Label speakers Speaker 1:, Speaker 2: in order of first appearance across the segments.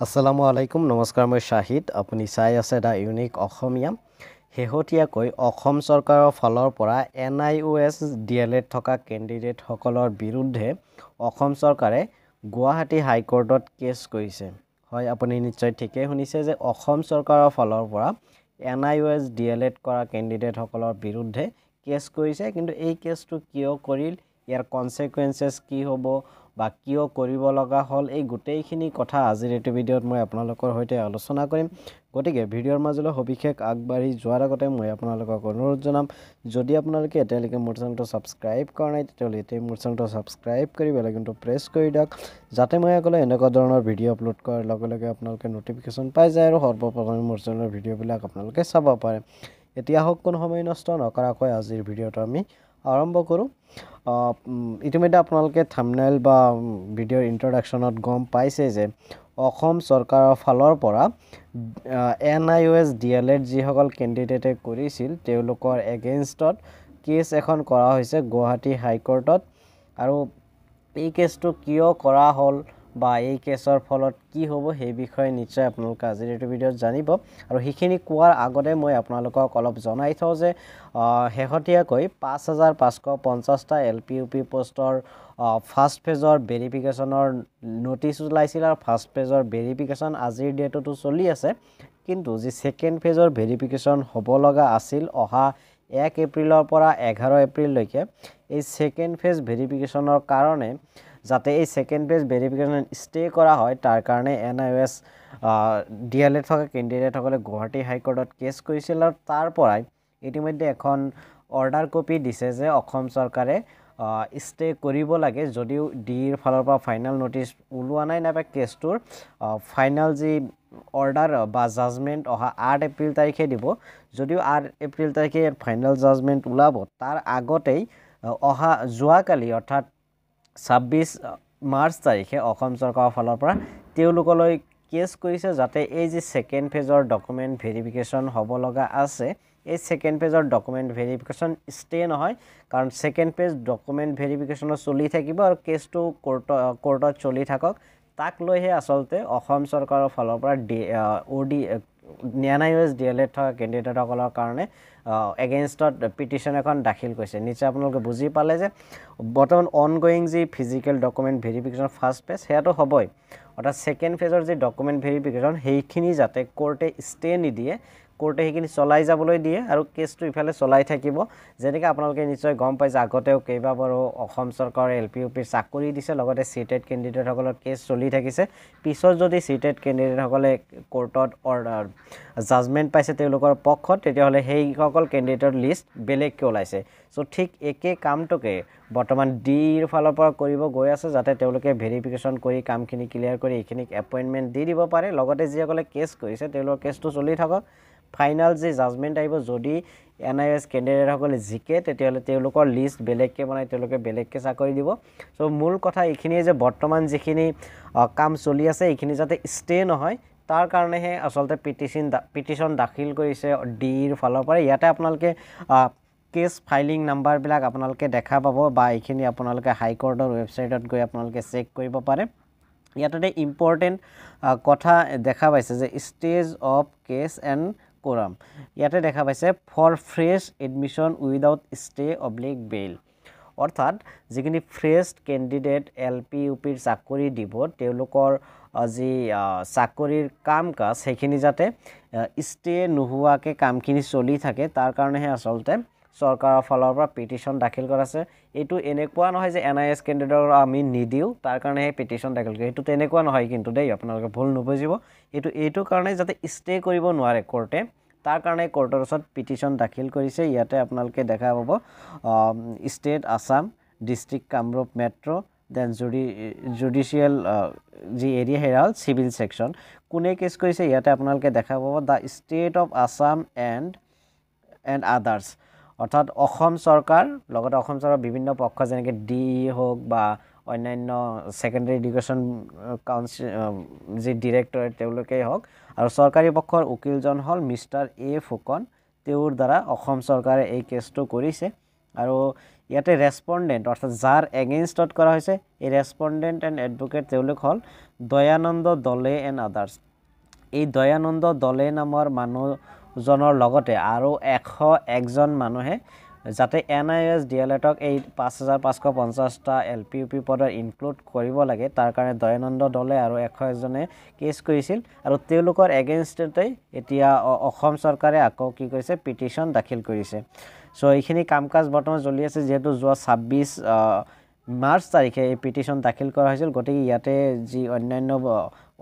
Speaker 1: আসসালামু আলাইকুম নমস্কাৰ মই শাহিদ আপুনি চাই আছে দা ইউনিক অসমীয়া হেহতিয়াকৈ অসম চৰকাৰৰ ফালৰ পৰা NIOS DLED থকা কেণ্ডিডেট সকলৰ বিৰুদ্ধে অসম চৰকাৰে গুৱাহাটী হাইকোৰ্টত কেছ কৰিছে হয় আপুনি নিশ্চয় ঠিকই শুনিছে যে অসম চৰকাৰৰ ফালৰ পৰা NIOS DLED কৰা কেণ্ডিডেট সকলৰ বিৰুদ্ধে কেছ কৰিছে কিন্তু এই কেছটো কিয় কৰিল ইয়াৰ কনসিকুৱেন্সেস কি হ'ব বা কিয় কৰিব লগা হল এই গোটেইখিনি কথা আজিৰ এই ভিডিঅ'ত মই আপোনালোকৰ সৈতে আলোচনা কৰিম গতিকে ভিডিঅ'ৰ মাজলৈ সবিশেষ আগবাঢ়ি যোৱাৰ আগতে মই আপোনালোকক অনুৰোধ জনাম যদি আপোনালোকে এতিয়ালৈকে মোৰ চেনেলটো সাবস্ক্ৰাইব কৰা নাই তেতিয়াহ'লে এতিয়া মোৰ চেনেলটো সাবস্ক্ৰাইব কৰি বেল আইকনটো প্ৰেছ কৰি দিয়ক যাতে মই আগলৈ এনেকুৱা ধৰণৰ ভিডিঅ' আপলোড কৰাৰ লগে লগে আপোনালোকে নটিফিকেশ্যন পাই যায় আৰু সৰ্বপ্ৰথমে মোৰ চেনেলৰ ভিডিঅ'বিলাক আপোনালোকে চাব পাৰে এতিয়া হওক কোনো সময় নষ্ট নকৰাকৈ আজিৰ ভিডিঅ'টো আমি আৰম্ভ কৰোঁ ইতিমধ্যে আপোনালোকে থাম্বনেইল বা ভিডিঅ'ৰ ইন্ট্ৰডাকশ্যনত গম পাইছে যে অসম চৰকাৰৰ ফালৰ পৰা NIOS DLED যিসকল কেণ্ডিডেটে কৰিছিল তেওঁলোকৰ এগেইনষ্টত কেছ এখন কৰা হৈছে গুৱাহাটী হাইকোৰ্টত আৰু এই কেছটো কিয় কৰা হ'ল বা এই কেছৰ ফলত কি হ'ব সেই বিষয়ে নিশ্চয় আপোনালোকে আজিৰ এই ভিডিঅ'ত জানিব আৰু সেইখিনি কোৱাৰ আগতে মই আপোনালোকক অলপ জনাই থওঁ যে হেহতিয়াকৈ 5550টা LPUP পোষ্টৰ ফাৰ্ষ্ট ফেজৰ ভেৰিফিকেশ্যনৰ নোটিছ ওলাইছিল আৰু ফাৰ্ষ্ট ফেজৰ ভেৰিফিকেশ্যন আজিৰ ডেটতো চলি আছে কিন্তু যি সেকেন্ড ফেজৰ ভেৰিফিকেশ্যন হ'ব লগা আছিল অহা 1 এপ্ৰিলৰ পৰা 11 এপ্ৰিললৈকে এই সেকেন্ড ফেজ ভেৰিফিকেশ্যনৰ কাৰণে যাতে এই সেকেন্ড ফেজ ভেৰিফিকেশ্যন ষ্টে কৰা হয় তাৰ কাৰণে NIOS DLED থকা কেণ্ডিডেট সকলে গুৱাহাটী হাইকোৰ্টত কেছ কৰিছিল আৰু তাৰ পৰাই ইতিমধ্যে এখন অৰ্ডাৰ কপি দিছে যে অসম চৰকাৰে ষ্টে কৰিব লাগে যদিও ডিৰ ফালৰ পৰা ফাইনাল নোটিছ ওলোৱা নাই নাপে কেছটোৰ ফাইনাল যি অৰ্ডাৰ বা জাজমেন্ট অহা 8 এপ্ৰিল তাৰিখে দিব যদিও 8 এপ্ৰিল তাৰিখে ফাইনাল জাজমেন্ট ওলাব তাৰ আগতেই অহা যোৱাকালি অৰ্থাৎ 26 মাৰ্চ তাৰিখে অসম চৰকাৰৰ ফালৰ পৰা তেওঁলোকলৈ কেছ কৰিছে যাতে এই যে সেকেন্ড ফেজৰ ডকুমেন্ট ভেৰিফিকেশ্যন হ'ব লগা আছে এই সেকেন্ড ফেজৰ ডকুমেন্ট ভেৰিফিকেশ্যন ষ্টে নহয় কাৰণ সেকেন্ড ফেজ ডকুমেন্ট ভেৰিফিকেশ্যন চলি থাকিব আৰু কেছটো কোৰ্টত চলি থাকক তাক লৈহে আসলতে অসম চৰকাৰৰ ফালৰ পৰা NIOS DLED থকা কেণ্ডিডেটসকলৰ কাৰণে এগেইনষ্টত পিটিশ্যন এখন দাখিল কৰিছে নিশ্চয় আপোনালোকে বুজি পালে যে বৰ্তমান অনগোয়িং যি physical document verification first phase হেয়াটো হ'বই অৰ্থাৎ সেকেন্ড ফেজৰ যি ডকুমেন্ট ভেৰিফিকেশ্যন সেইখিনি যাতে কোৰ্টে ষ্টে নিদিয়ে কোৰ্টে সেইখিনি চলাই যাবলৈ দিয়ে আৰু কেছটো ইফালে চলাই থাকিব যেনেকৈ আপোনালোকে নিশ্চয় গম পাইছে আগতেও কেইবাবাৰো অসম চৰকাৰে LPUPৰ চাকৰি দিছে লগতে সিটেড কেণ্ডিডেটসকলৰ কেছ চলি থাকিছে পিছত যদি সিটেড কেণ্ডিডেটসকলে কোৰ্টত অৰ্ডাৰ জাজমেন্ট পাইছে তেওঁলোকৰ পক্ষত তেতিয়াহ'লে সেইসকল কেণ্ডিডেটৰ লিষ্ট বেলেগকৈ ওলাইছে সো ঠিক একে কামটোকে বৰ্তমান ডিৰ ফালৰ পৰা কৰিব গৈ আছে যাতে তেওঁলোকে ভেৰিফিকেশ্যন কৰি কামখিনি ক্লিয়াৰ কৰি এইখিনিক এপইণ্টমেণ্ট দি দিব পাৰে লগতে যিসকলে কেছ কৰিছে তেওঁলোকৰ কেছটো চলি থাকক ফাইনাল যে জাজমেন্ট আহিব যদি NIOS কেণ্ডিডেটসকলে জিকে তেতিয়াহ'লে তেওঁলোকৰ লিষ্ট বেলেগকৈ বনাই তেওঁলোকে বেলেগকৈ চাকৰি দিব সো মূল কথা এইখিনিয়ে যে বৰ্তমান যিখিনি কাম চলি আছে এইখিনি যাতে ষ্টে নহয় তাৰ কাৰণেহে আসলতে পিটিশ্যন দাখিল কৰিছে ডিৰ ফালৰ পৰা ইয়াতে আপোনালোকে কেছ ফাইলিং নাম্বাৰবিলাক আপোনালোকে দেখা পাব বা এইখিনি আপোনালোকে হাইকোৰ্টৰ ৱেবছাইটত গৈ আপোনালোকে চেক কৰিব পাৰে ইয়াতে ইম্পৰ্টেণ্ট কথা দেখা পাইছে যে ষ্টেজ অফ কেছ এণ্ড কোৰাম ইয়াতে দেখা পাইছে ফৰ ফ্ৰেছ এডমিশ্যন উইদাউট ষ্টে/বেইল অৰ্থাৎ যিখিনি ফ্ৰেছ কেণ্ডিডেট LPUPৰ চাকৰি দিব তেওঁলোকৰ যি চাকৰিৰ কাম কাজ সেইখিনি যাতে ষ্টে নোহোৱাকৈ কামখিনি চলি থাকে তাৰ কাৰণেহে আসলতে চৰকাৰৰ ফালৰ পৰা পিটিশ্যন দাখিল কৰা আছে এইটো এনেকুৱা নহয় যে NIOS কেণ্ডিডেটক আমি নিদিওঁ তাৰ কাৰণে এই পিটিশ্যন দাখিল কৰে এইটো তেনেকুৱা নহয় কিন্তু দেই আপোনালোকে ভুল নুবুজিব এইটো কাৰণে যাতে ষ্টে কৰিব নোৱাৰে কোৰ্টে তাৰ কাৰণে কোৰ্টৰ ওচৰত পিটিশ্যন দাখিল কৰিছে ইয়াতে আপোনালোকে দেখা পাব state Assam district Kamrup metro then judicial যি এৰিয়া হেৰা হ'ল চিভিল সেকশ্যন কোনে কেছ কৰিছে ইয়াতে আপোনালোকে দেখা পাব the state of Assam and others অৰ্থাৎ অসম চৰকাৰ লগতে অসম চৰকাৰৰ বিভিন্ন পক্ষ যেনেকৈ ডি হওক বা অন্যান্য সেকেন্ডাৰী এডুকেশ্যন কাউন্সিল যি ডিৰেক্টৰেট তেওঁলোকেই হওক আৰু চৰকাৰী পক্ষৰ উকিলজন হ'ল মিষ্টাৰ A ফুকন তেওঁৰ দ্বাৰা অসম চৰকাৰে এই কেছটো কৰিছে আৰু ইয়াতে ৰেছপণ্ডেণ্ট অৰ্থাৎ যাৰ এগেইনষ্টত কৰা হৈছে এই ৰেছপণ্ডেণ্ট এণ্ড এডভোকেট তেওঁলোক হ'ল দয়ানন্দ দলে এণ্ড আদাৰ্ছ। এই দয়ানন্দ দলে নামৰ মানুহজনৰ লগতে আৰু 101জন মানুহে যাতে NIOS DLEDক এই 5550টা LPUP পদৰ ইনক্লুড কৰিব লাগে তাৰ কাৰণে দয়ানন্দ দলে আৰু 101জনে কেছ কৰিছিল আৰু তেওঁলোকৰ এগেইনষ্টতেই এতিয়া অসম চৰকাৰে আকৌ কি কৰিছে পিটিশ্যন দাখিল কৰিছে। সো এইখিনি কাম কাজ বৰ্তমান চলি আছে যেহেতু যোৱা 26 মাৰ্চ তাৰিখে এই পিটিশ্যন দাখিল কৰা হৈছিল গতিকে ইয়াতে যি অন্যান্য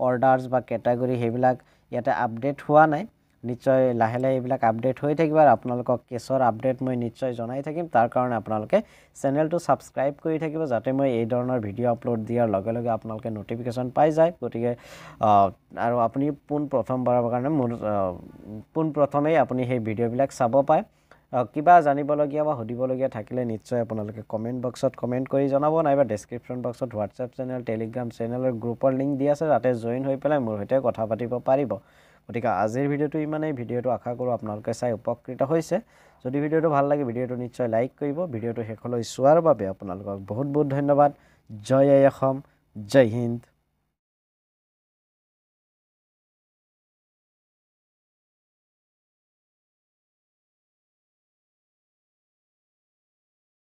Speaker 1: অৰ্ডাৰ্ছ বা কেটাগৰী সেইবিলাক ইয়াতে আপডেট হোৱা নাই। নিশ্চয় লাহে লাহে এইবিলাক আপডেট হৈ থাকিব আৰু আপোনালোকক কেছৰ আপডেট মই নিশ্চয় জনাই থাকিম। তাৰ কাৰণে আপোনালোকে চেনেলটো ছাবস্ক্ৰাইব কৰি থাকিব যাতে মই এই ধৰণৰ ভিডিঅ' আপলোড দিয়াৰ লগে লগে আপোনালোকে ন'টিফিকেশ্যন পাই যায়। গতিকে আৰু আপুনি প্ৰথমবাৰৰ কাৰণে মোৰ পোনপ্ৰথমেই আপুনি সেই ভিডিঅ'বিলাক চাব পাৰে। কিবা জানিবলগীয়া বা সুধিবলগীয়া থাকিলে নিশ্চয় আপোনালোকে কমেণ্ট বক্সত কমেণ্ট কৰি জনাব নাইবা ডেছক্ৰিপশ্যন বক্সত হোৱাটছএপ চেনেল টেলিগ্ৰাম চেনেলৰ গ্ৰুপৰ লিংক দি আছে তাতে জইন হৈ পেলাই মোৰ সৈতে কথা পাতিব পাৰিব। গতিকে আজিৰ ভিডিঅ'টো ইমানেই। ভিডিঅ'টো আশা কৰোঁ আপোনালোকে চাই উপকৃত হৈছে। যদি ভিডিঅ'টো ভাল লাগে ভিডিঅ'টো নিশ্চয় লাইক কৰিব। ভিডিঅ'টো শেষলৈ চোৱাৰ বাবে আপোনালোকক বহুত বহুত ধন্যবাদ। জয় আই অসম, জয় হিন্দ।